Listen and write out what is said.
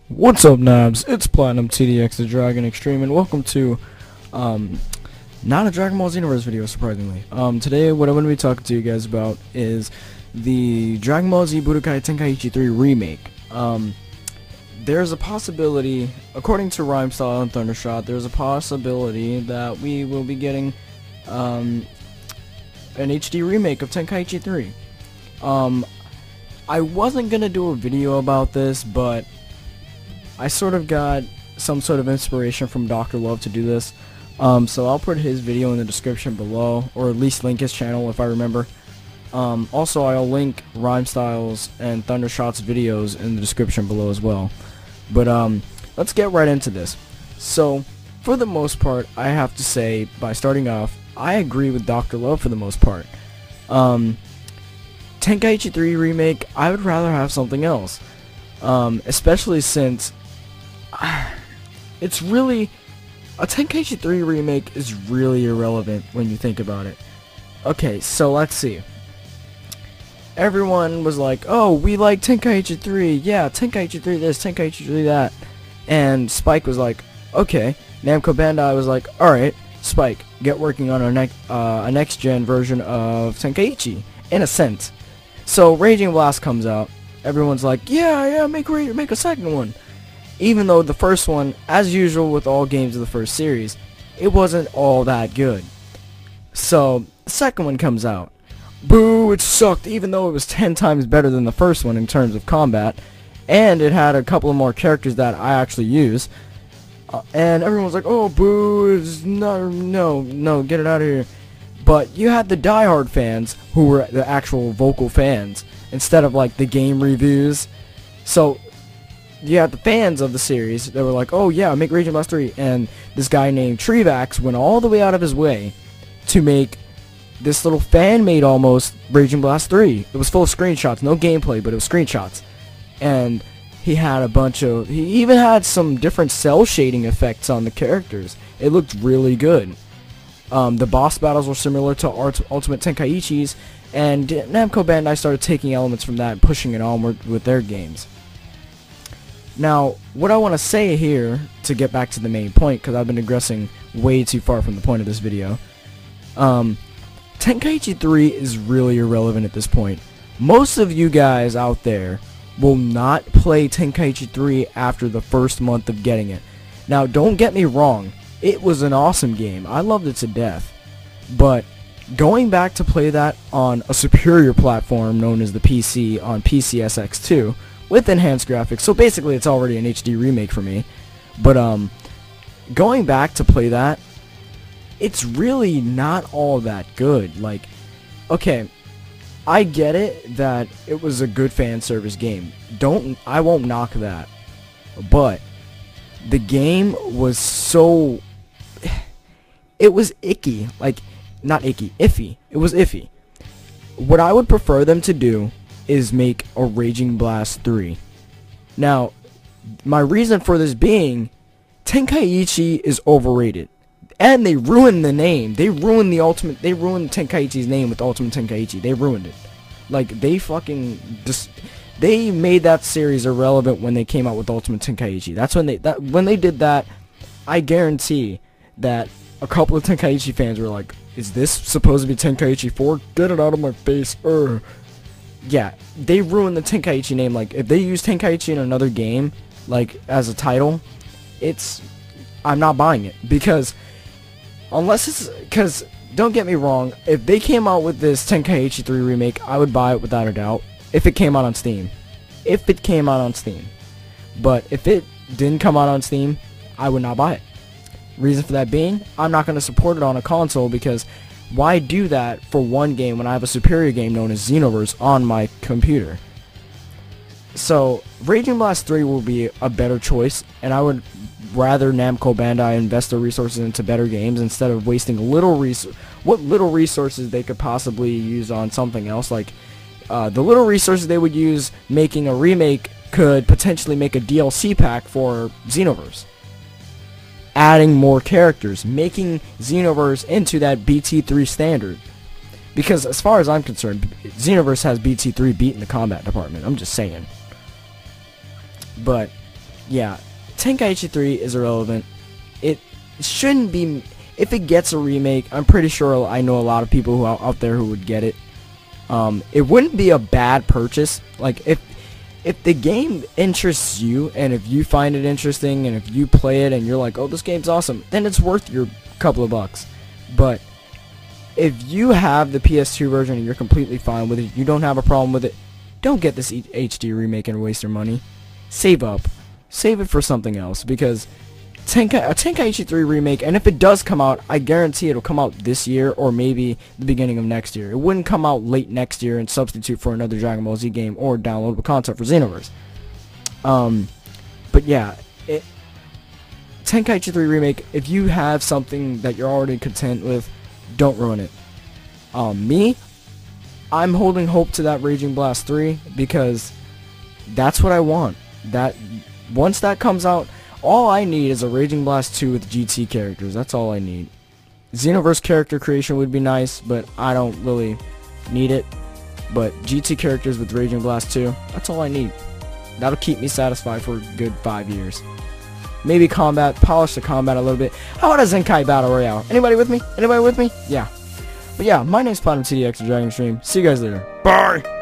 What's up, Nabs? It's Platinum TDX, the Dragon Xtreme, and welcome to, not a Dragon Ball Xenoverse video, surprisingly. Today, what I'm going to be talking to you guys about is the Dragon Ball Z Budokai Tenkaichi 3 Remake. There's a possibility, according to RhymeStyle and Thundershot, there's a possibility that we will be getting, an HD remake of Tenkaichi 3. I wasn't going to do a video about this, but I sort of got some sort of inspiration from Dr. Love to do this, so I'll put his video in the description below, or at least link his channel if I remember. Also, I'll link RhymeStyle's and Thundershot's videos in the description below as well. But let's get right into this. So, for the most part, I have to say, by starting off, I agree with Dr. Love for the most part. Tenkaichi 3 Remake, I would rather have something else. Especially since it's really, a Tenkaichi 3 remake is really irrelevant when you think about it. Okay, so let's see. Everyone was like, oh, we like Tenkaichi 3, yeah, Tenkaichi 3 this, Tenkaichi 3 that. And Spike was like, okay. Namco Bandai was like, alright, Spike, get working on a next-gen version of Tenkaichi, in a sense. So Raging Blast comes out. Everyone's like, yeah, make a second one. Even though the first one, as usual with all games of the first series, it wasn't all that good. So, the second one comes out. Boo, it sucked, even though it was 10 times better than the first one in terms of combat. And it had a couple of more characters that I actually use. And everyone's like, oh, boo, no, get it out of here. But you had the diehard fans, who were the actual vocal fans, instead of like the game reviews. So you had the fans of the series that were like, oh yeah, make Raging Blast 3, and this guy named Trevax went all the way out of his way to make this little fan-made almost Raging Blast 3. It was full of screenshots, no gameplay, but it was screenshots. And he had a bunch of, he even had some different cell shading effects on the characters. It looked really good. The boss battles were similar to Ultimate Tenkaichi's, and Namco Bandai started taking elements from that and pushing it onward with their games. Now, what I want to say here, to get back to the main point, because I've been digressing way too far from the point of this video, Tenkaichi 3 is really irrelevant at this point. Most of you guys out there will not play Tenkaichi 3 after the first month of getting it. Now, don't get me wrong, it was an awesome game. I loved it to death. But going back to play that on a superior platform known as the PC on PCSX2 with enhanced graphics, so basically it's already an HD remake for me. But going back to play that, it's really not all that good. Like, okay, I get it that it was a good fan service game. I won't knock that. But the game was so, it was icky. Like, not icky, iffy. It was iffy. What I would prefer them to do is make a Raging Blast 3. Now, my reason for this being, Tenkaichi is overrated. And they ruined the name. They ruined Tenkaichi's name with Ultimate Tenkaichi. They ruined it. Like, they fucking they made that series irrelevant when they came out with Ultimate Tenkaichi. That's when they did that. I guarantee that a couple of Tenkaichi fans were like, is this supposed to be Tenkaichi 4? Get it out of my face. Yeah, they ruined the Tenkaichi name. Like, if they use Tenkaichi in another game, like, as a title, I'm not buying it. Because, don't get me wrong, if they came out with this Tenkaichi 3 remake, I would buy it without a doubt. If it came out on Steam. If it came out on Steam. But if it didn't come out on Steam, I would not buy it. Reason for that being, I'm not going to support it on a console, because why do that for one game when I have a superior game known as Xenoverse on my computer? So, Raging Blast 3 will be a better choice, and I would rather Namco Bandai invest their resources into better games instead of wasting what little resources they could possibly use on something else. Like, the little resources they would use making a remake could potentially make a DLC pack for Xenoverse. Adding more characters, making Xenoverse into that BT3 standard. Because as far as I'm concerned, Xenoverse has BT3 beat in the combat department. I'm just saying. But yeah, Tenkaichi 3 is irrelevant. It shouldn't be. If it gets a remake, I'm pretty sure I know a lot of people who out there who would get it. It wouldn't be a bad purchase. Like, if the game interests you, and if you find it interesting, and if you play it and you're like, oh, this game's awesome, then it's worth your couple of bucks. But if you have the PS2 version and you're completely fine with it, you don't have a problem with it, don't get this HD remake and waste your money. Save up. Save it for something else, because a Tenkaichi 3 remake, and if it does come out, I guarantee it'll come out this year or maybe the beginning of next year. It wouldn't come out late next year and substitute for another Dragon Ball Z game or downloadable content for Xenoverse. But yeah, Tenkaichi 3 remake, if you have something that you're already content with, don't ruin it. Me, I'm holding hope to that Raging Blast 3 because that's what I want. That once that comes out, all I need is a Raging Blast 2 with GT characters. That's all I need. Xenoverse character creation would be nice, but I don't really need it. But GT characters with Raging Blast 2, that's all I need. That'll keep me satisfied for a good 5 years. Maybe combat, polish the combat a little bit. How about a Zenkai Battle Royale? Anybody with me? Anybody with me? Yeah. But yeah, my name's PlatinumTDX of Xtreme. See you guys later. Bye!